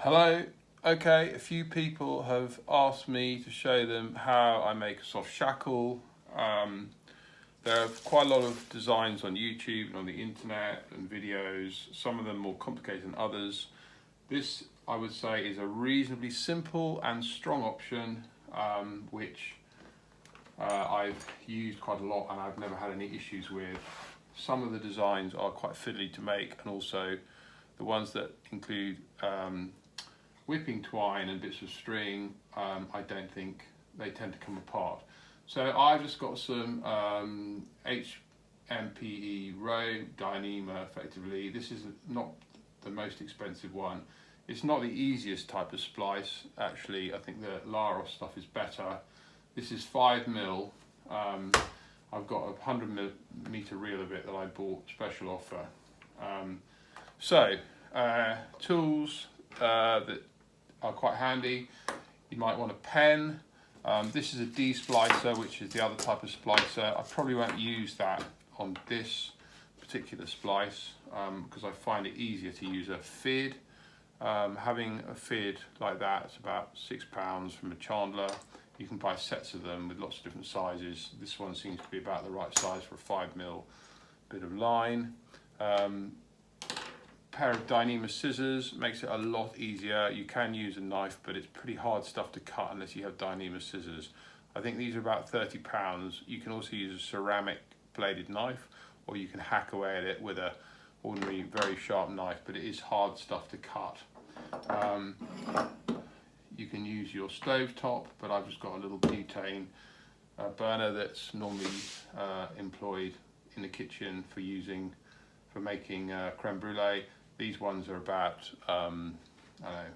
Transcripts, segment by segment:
Hello. Okay, a few people have asked me to show them how I make a soft shackle. There are quite a lot of designs on YouTube and on the internet and videos, some of them more complicated than others. This, I would say, is a reasonably simple and strong option, which I've used quite a lot and I've never had any issues with. Some of the designs are quite fiddly to make, and also the ones that include whipping twine and bits of string, I don't think they tend to come apart. So I've just got some HMPE rope, Dyneema effectively. This is not the most expensive one. It's not the easiest type of splice, actually. I think the Laros stuff is better. This is 5mm. I've got a 100mm reel of it that I bought special offer. Tools that are quite handy. You might want a pen. This is a D-splicer, which is the other type of splicer. I probably won't use that on this particular splice because I find it easier to use a fid. Having a fid like that, it's about £6 from a chandler. You can buy sets of them with lots of different sizes. This one seems to be about the right size for a 5mm bit of line. Pair of Dyneema scissors makes it a lot easier. You can use a knife, but it's pretty hard stuff to cut unless you have Dyneema scissors. I think these are about £30. You can also use a ceramic bladed knife, or you can hack away at it with a ordinary very sharp knife, but it is hard stuff to cut. You can use your stove top, but I've just got a little butane burner that's normally employed in the kitchen for making creme brulee. These ones are about I don't know,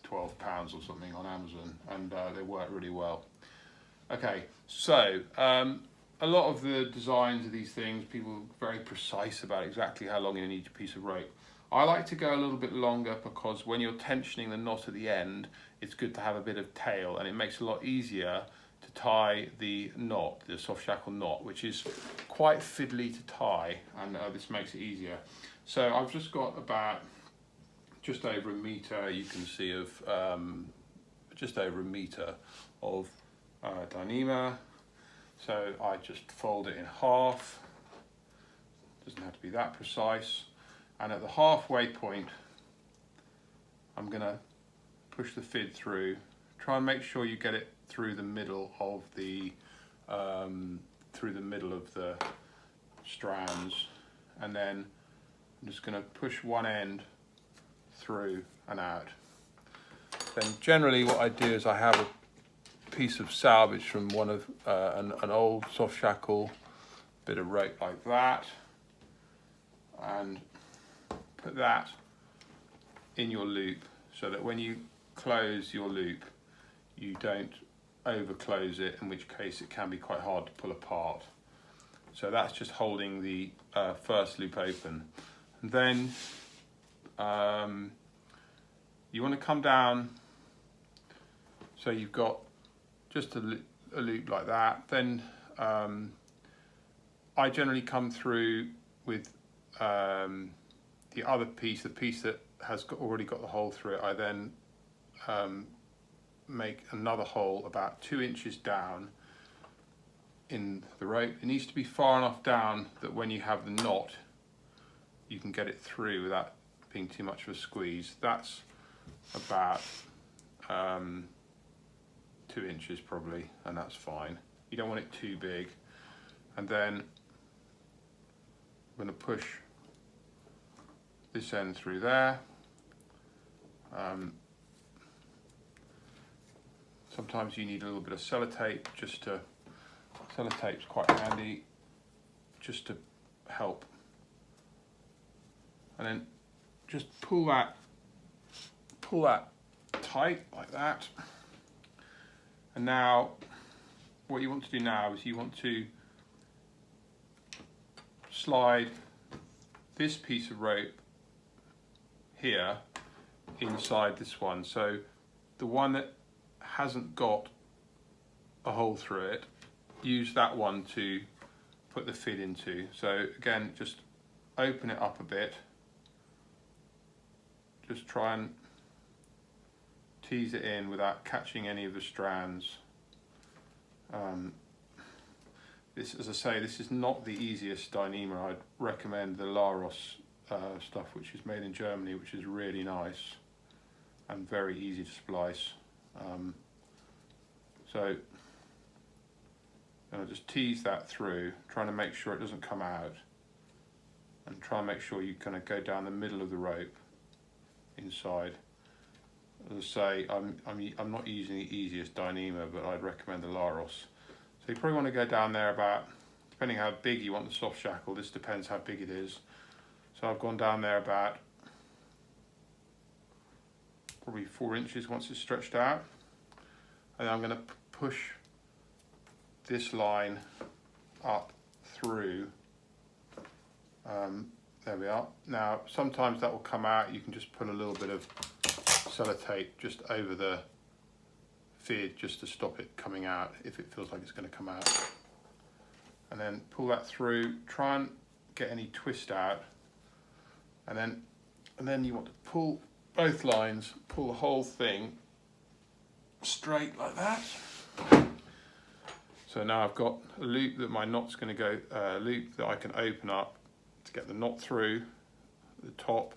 £12 or something on Amazon, and they work really well. Okay, so a lot of the designs of these things, people are very precise about exactly how long you need a piece of rope. I like to go a little bit longer because when you're tensioning the knot at the end, it's good to have a bit of tail, and it makes it a lot easier to tie the knot, the soft shackle knot, which is quite fiddly to tie, and this makes it easier. So I've just got about just over a metre, you can see, of just over a metre of Dyneema. So I just fold it in half. Doesn't have to be that precise. And at the halfway point, I'm going to push the fid through. Try and make sure you get it through the middle of the strands, and then I'm just going to push one end through and out. Then generally what I do is I have a piece of salvage from one of an old soft shackle, bit of rope like that, and put that in your loop so that when you close your loop, you don't over close it, in which case it can be quite hard to pull apart. So that's just holding the first loop open. And then you want to come down, so you've got just a loop like that. Then I generally come through with the other piece, the piece that has already got the hole through it. I then make another hole about 2 inches down in the rope. It needs to be far enough down that when you have the knot, you can get it through without being too much of a squeeze. That's about 2 inches probably, and that's fine. You don't want it too big. And then I'm going to push this end through there. Sometimes you need a little bit of sellotape, sellotape's quite handy, just to help. And then just pull that tight like that. And now what you want to do now is you want to slide this piece of rope here inside this one. So the one that hasn't got a hole through it, use that one to put the fid into. So again, just open it up a bit, just try and tease it in without catching any of the strands. This, as I say, this is not the easiest Dyneema. I'd recommend the Laros stuff, which is made in Germany, which is really nice and very easy to splice. So I'll just tease that through, trying to make sure it doesn't come out, and try and make sure you kind of go down the middle of the rope inside. As I say, I'm not using the easiest Dyneema, but I'd recommend the Laros. So you probably want to go down there about, depending how big you want the soft shackle, this depends how big it is. So I've gone down there about probably 4 inches once it's stretched out. And then I'm going to push this line up through. There we are. Now sometimes that will come out. You can just put a little bit of sellotape just over the feed just to stop it coming out if it feels like it's going to come out. And then pull that through. Try and get any twist out. And then you want to pull both lines. Pull the whole thing straight like that. So now I've got a loop that my knot's going to go, loop that I can open up to get the knot through the top,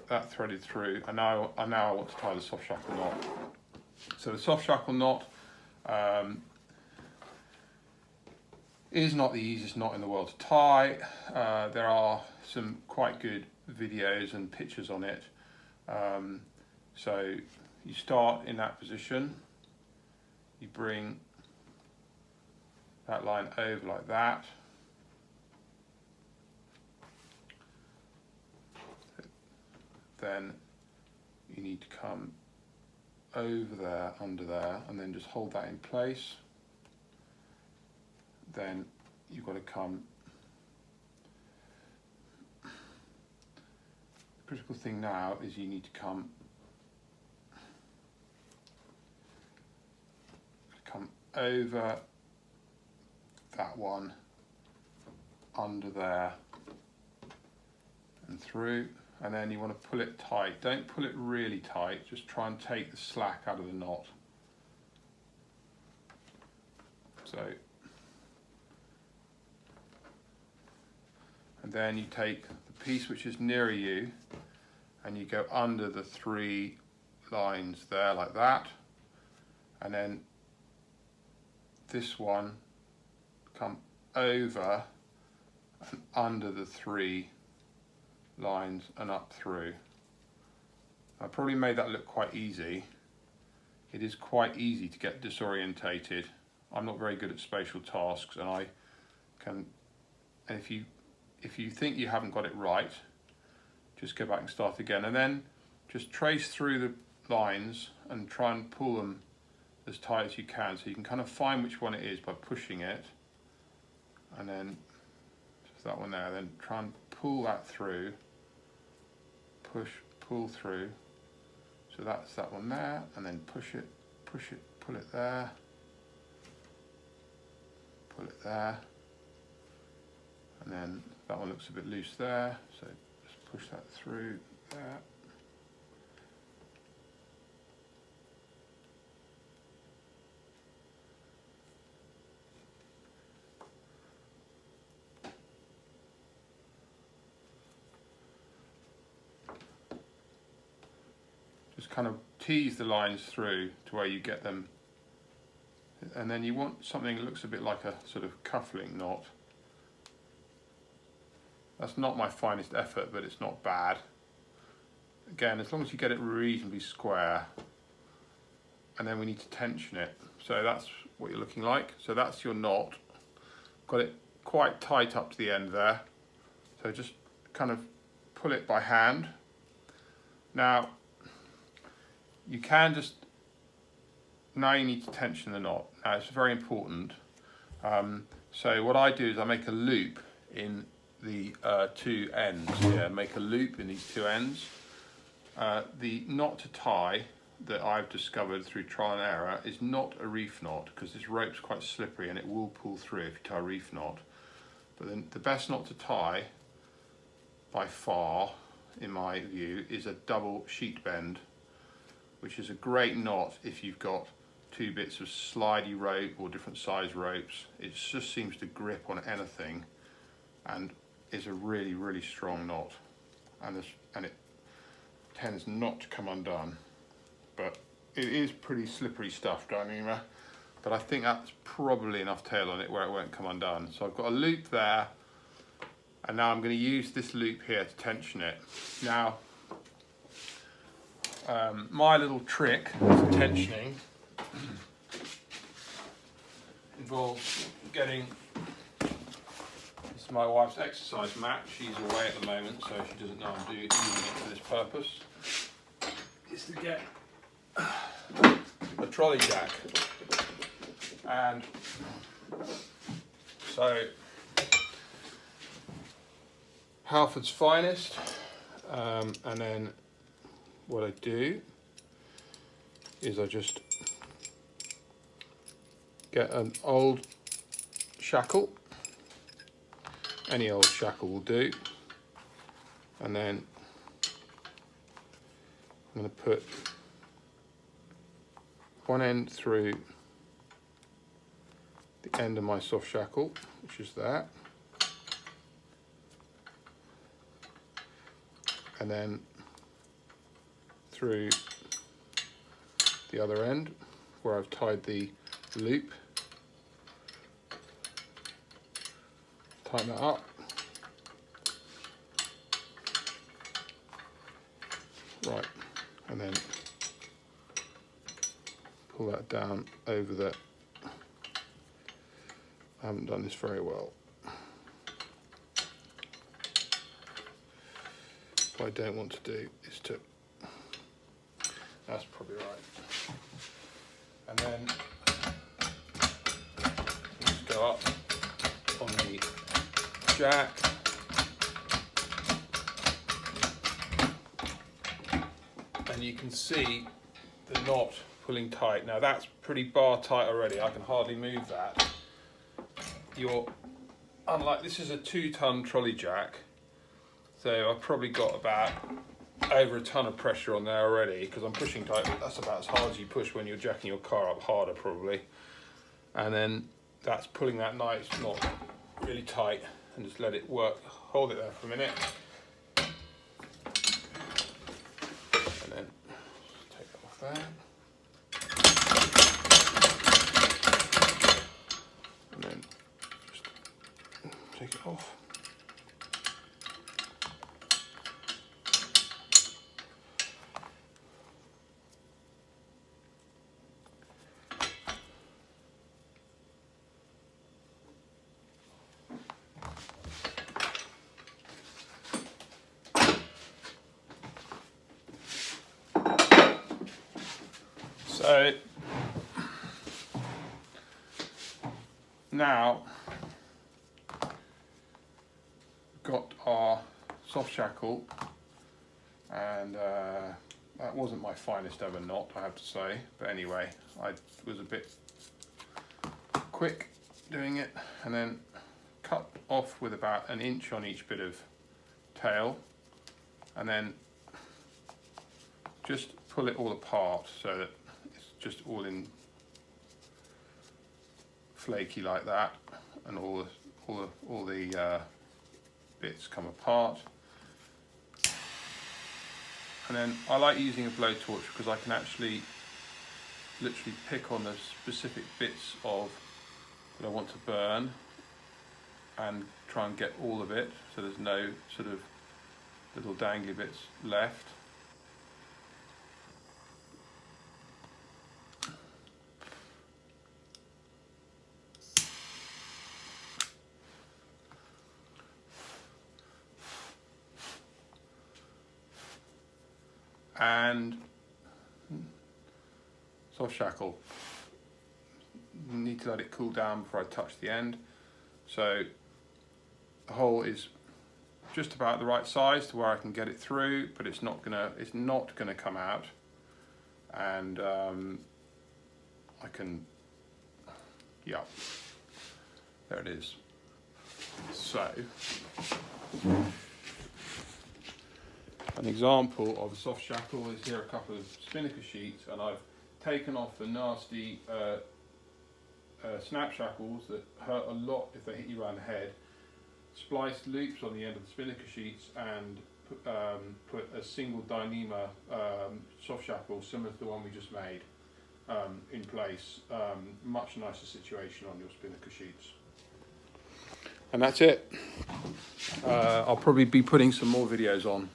that threaded through, and now I want to tie the soft shackle knot. So the soft shackle knot is not the easiest knot in the world to tie. There are some quite good videos and pictures on it. So you start in that position, you bring that line over like that. Then you need to come over there, under there, and then just hold that in place. Then you've got to come. The critical thing now is you need to come over that one, under there and through, and then you want to pull it tight. Don't pull it really tight, just try and take the slack out of the knot. So, and then you take the piece which is nearer you and you go under the 3 lines there like that, and then this one come over and under the 3 lines and up through. I probably made that look quite easy. It is quite easy to get disorientated. I'm not very good at spatial tasks, and I can, and if you think you haven't got it right, just go back and start again, and then just trace through the lines and try and pull them as tight as you can, so you can kind of find which one it is by pushing it, and then just that one there, then try and pull that through, pull through, so that's that one there, and then push it, pull it there, pull it there, and then that one looks a bit loose there, so just push that through there. Just kind of tease the lines through to where you get them, and then you want something that looks a bit like a sort of cufflink knot. That's not my finest effort, but it's not bad. Again, as long as you get it reasonably square, and then we need to tension it. So that's what you're looking like. So that's your knot. Got it quite tight up to the end there. So just kind of pull it by hand. Now, you can just, now you need to tension the knot. Now it's very important. So what I do is I make a loop in the 2 ends here, make a loop in these 2 ends. The knot to tie that I've discovered through trial and error is not a reef knot, because this rope's quite slippery and it will pull through if you tie a reef knot. But then the best knot to tie by far, in my view, is a double sheet bend, which is a great knot if you've got two bits of slidey rope or different size ropes. It just seems to grip on anything and is a really, really strong knot. And it tends not to come undone. But it is pretty slippery stuff, Dyneema. But I think that's probably enough tail on it where it won't come undone. So I've got a loop there, and now I'm going to use this loop here to tension it. Now, my little trick for tensioning involves getting, this is my wife's exercise mat, she's away at the moment so she doesn't know I'm using it for this purpose, is to get a trolley jack. And so Halford's Finest, and then what I do is I just get an old shackle, any old shackle will do, and then I'm going to put one end through the end of my soft shackle, which is that, and then through the other end where I've tied the loop, tighten that up, right, and then pull that down over the, I haven't done this very well. What I don't want to do is to, that's probably right. And then just go up on the jack. And you can see the knot pulling tight. Now that's pretty bar tight already. I can hardly move that. Unlike, this is a 2-ton trolley jack, so I've probably got about over a ton of pressure on there already because I'm pushing tight. That's about as hard as you push when you're jacking your car up, harder probably. And then that's pulling that nice knot really tight, and just let it work. Hold it there for a minute, and then take it off there. And then just take it off. So now we've got our soft shackle, and that wasn't my finest ever knot, I have to say, but anyway, I was a bit quick doing it, and then cut off with about an inch on each bit of tail, and then just pull it all apart so that it's just all in flaky like that, and all the bits come apart. And then I like using a blowtorch because I can actually literally pick on the specific bits of that I want to burn and try and get all of it, so there's no sort of little dangly bits left. And soft shackle, need to let it cool down before I touch the end. So the hole is just about the right size to where I can get it through, but it's not gonna come out. And I can, yeah, there it is. So, and An example of a soft shackle is here a couple of spinnaker sheets, and I've taken off the nasty snap shackles that hurt a lot if they hit you around the head, spliced loops on the end of the spinnaker sheets, and put a single Dyneema soft shackle similar to the one we just made in place. Much nicer situation on your spinnaker sheets. And that's it. I'll probably be putting some more videos on